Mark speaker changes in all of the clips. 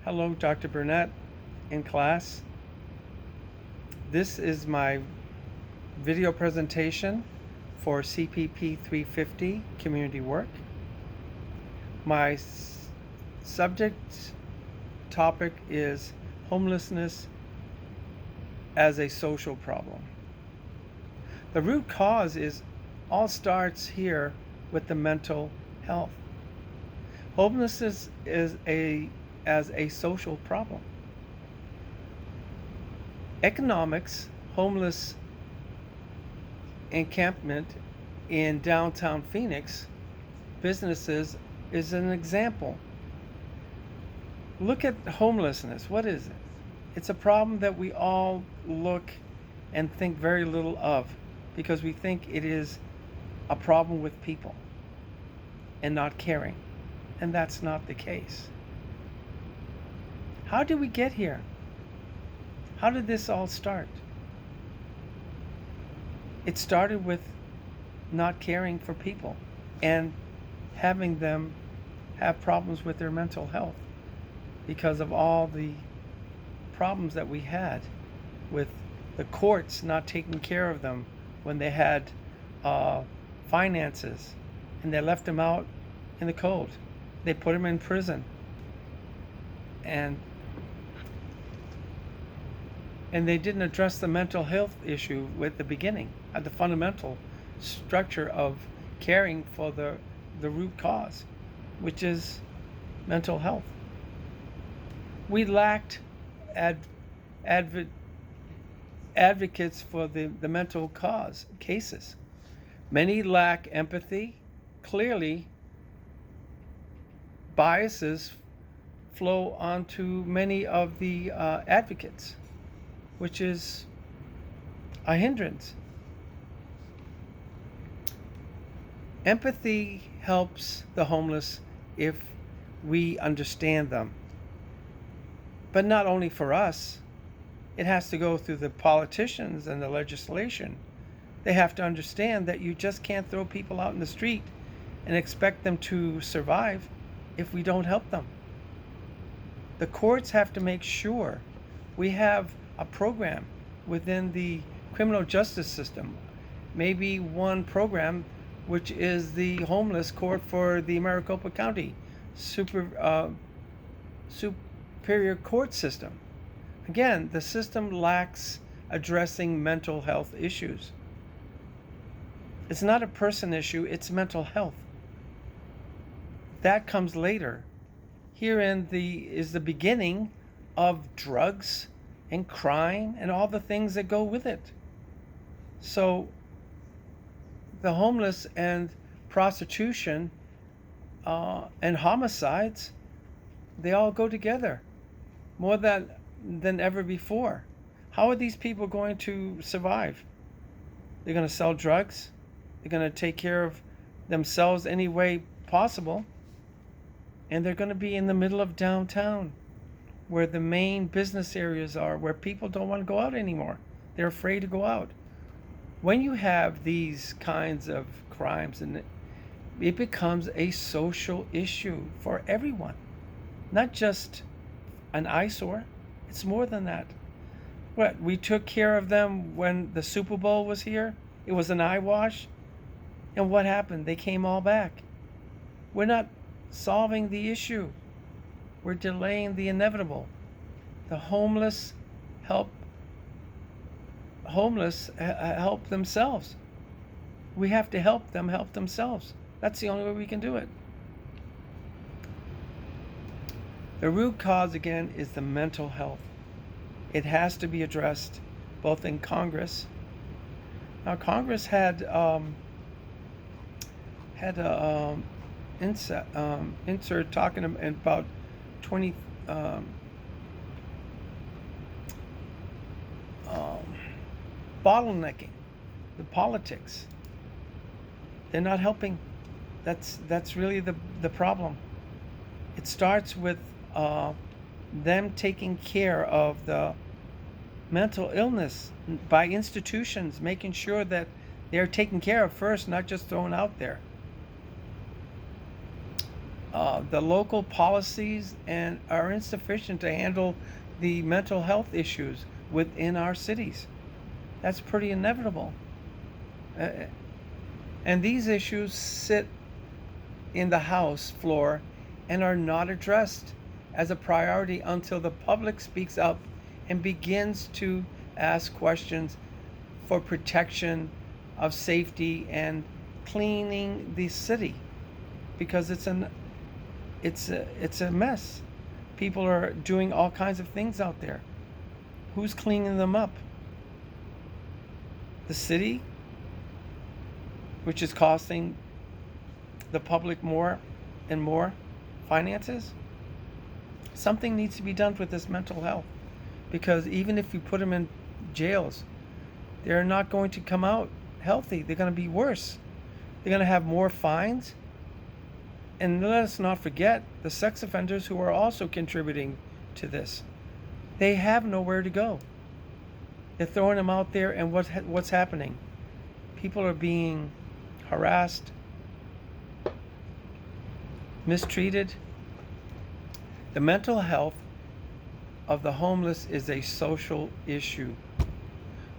Speaker 1: Hello, Dr. Burnett in class. This is my video presentation for CPP 350 community work. My subject topic is homelessness as a social problem. The root cause all starts here with the mental health. Homelessness is as a social problem. Economics, homeless encampment in downtown Phoenix businesses is an example. Look at homelessness. What is it? It's a problem that we all look and think very little of because we think it is a problem with people and not caring. And that's not the case. How did we get here? How did this all start? It started with not caring for people and having them have problems with their mental health because of all the problems that we had with the courts not taking care of them when they had finances, and they left them out in the cold. They put them in prison, and they didn't address the mental health issue with the beginning, at the fundamental structure of caring for the root cause, which is mental health. We lacked advocates for the mental cause cases. Many lack empathy. Clearly, biases flow onto many of the advocates, which is a hindrance. Empathy helps the homeless if we understand them. But not only for us, it has to go through the politicians and the legislation. They have to understand that you just can't throw people out in the street and expect them to survive if we don't help them. The courts have to make sure we have a program within the criminal justice system, maybe one program which is the homeless court for the Maricopa County Superior Court system. Again, the system lacks addressing mental health issues. It's not a person issue, it's mental health. That comes later. Herein is the beginning of drugs and crime and all the things that go with it. So the homeless and prostitution and homicides, they all go together more than ever before. How are these people going to survive? They're going to sell drugs. They're going to take care of themselves any way possible. And they're going to be in the middle of downtown, where the main business areas are, where people don't want to go out anymore. They're afraid to go out. When you have these kinds of crimes, and it becomes a social issue for everyone, not just an eyesore. It's more than that. What, we took care of them when the Super Bowl was here? It was an eyewash? And what happened? They came all back. We're not solving the issue. We're delaying the inevitable. The homeless help themselves. We have to help them help themselves. That's the only way we can do it. The root cause, again, is the mental health. It has to be addressed both in Congress. Now, Congress had a insert talking about 20 bottlenecking the politics. They're not helping. That's really the problem. It starts with them taking care of the mental illness by institutions, making sure that they're taken care of first, not just thrown out there. the local policies and are insufficient to handle the mental health issues within our cities. That's pretty inevitable. Uh, and these issues sit in the House floor and are not addressed as a priority until the public speaks up and begins to ask questions for protection of safety and cleaning the city, because it's a mess. People are doing all kinds of things out there. Who's cleaning them up? The city, which is costing the public more and more finances. Something needs to be done with this mental health, because even if you put them in jails, they're not going to come out healthy. They're going to be worse. They're going to have more fines. And let us not forget the sex offenders who are also contributing to this. They have nowhere to go. They're throwing them out there, and what's happening? People are being harassed, mistreated. The mental health of the homeless is a social issue.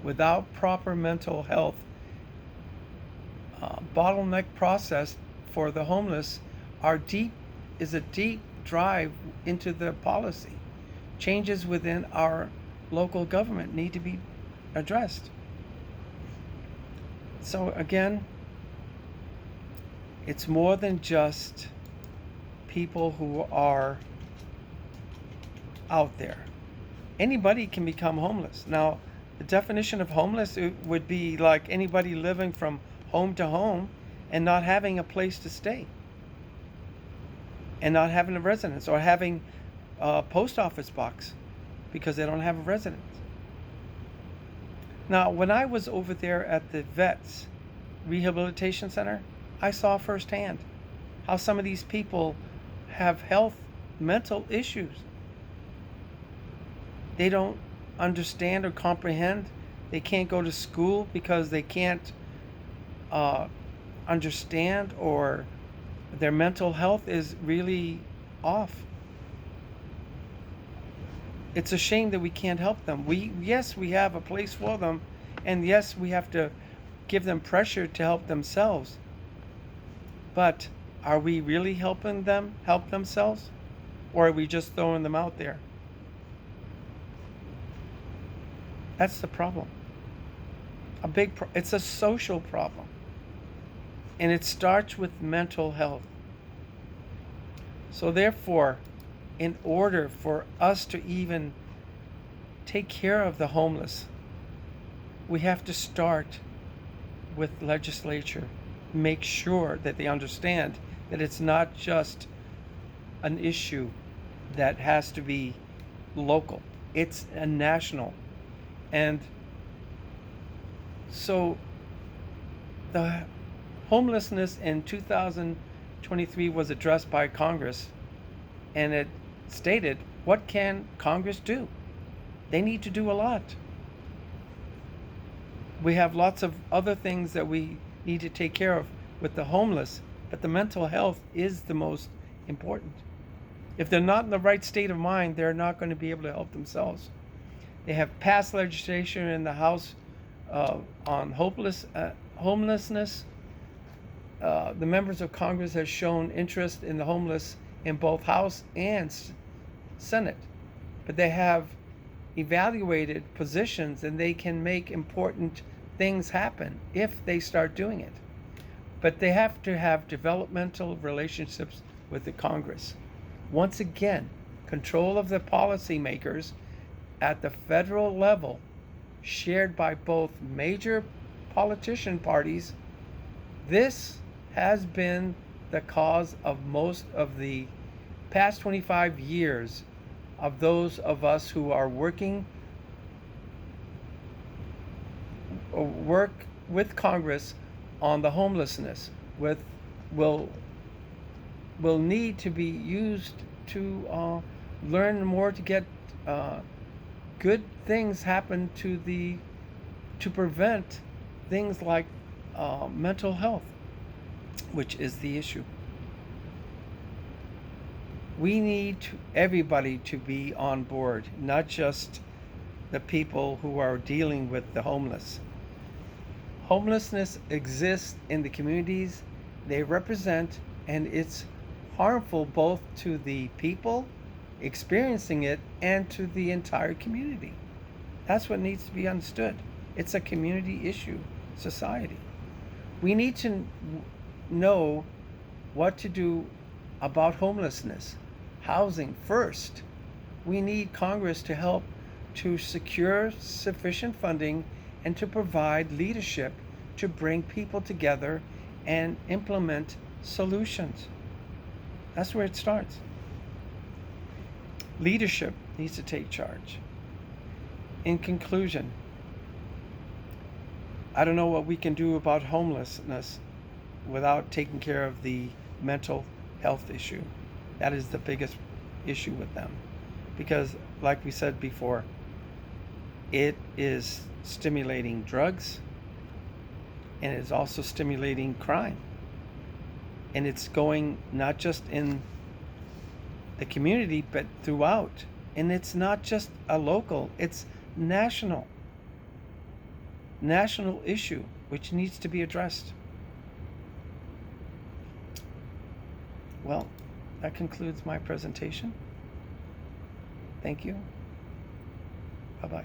Speaker 1: Without proper mental health, bottleneck process for the homeless is a deep drive into the policy. Changes within our local government need to be addressed. So again, it's more than just people who are out there. Anybody can become homeless. Now, the definition of homeless would be like anybody living from home to home and not having a place to stay, and not having a residence, or having a post office box because they don't have a residence. Now, when I was over there at the Vets Rehabilitation Center, I saw firsthand how some of these people have mental issues. They don't understand or comprehend. They can't go to school because they can't understand, or their mental health is really off. It's a shame that we can't help them. Yes, we have a place for them, and yes, we have to give them pressure to help themselves. But are we really helping them help themselves, or are we just throwing them out there? That's the problem. It's a social problem. And it starts with mental health. So therefore, in order for us to even take care of the homeless, we have to start with legislature. Make sure that they understand that it's not just an issue that has to be local. It's a national. And so the homelessness in 2023 was addressed by Congress, and it stated, what can Congress do? They need to do a lot. We have lots of other things that we need to take care of with the homeless, but the mental health is the most important. If they're not in the right state of mind, they're not going to be able to help themselves. They have passed legislation in the House on homelessness. The members of Congress have shown interest in the homeless in both House and Senate, but they have evaluated positions, and they can make important things happen if they start doing it. But they have to have developmental relationships with the Congress. Once again, control of the policymakers at the federal level, shared by both major politician parties. This has been the cause of most of the past 25 years of those of us who are work with Congress on the homelessness will need to be used to learn more, to get good things happen to prevent things like mental health, which is the issue. We need everybody to be on board, not just the people who are dealing with the homeless. Homelessness exists in the communities they represent, and it's harmful both to the people experiencing it and to the entire community. That's what needs to be understood. It's a community issue, society. We need to know what to do about homelessness, housing first. We need Congress to help to secure sufficient funding and to provide leadership to bring people together and implement solutions. That's where it starts. Leadership needs to take charge. In conclusion, I don't know what we can do about homelessness without taking care of the mental health issue. That is the biggest issue with them. Because, like we said before, it is stimulating drugs and it's also stimulating crime. And it's going not just in the community but throughout. And it's not just a local, it's national issue which needs to be addressed. Well, that concludes my presentation. Thank you. Bye-bye.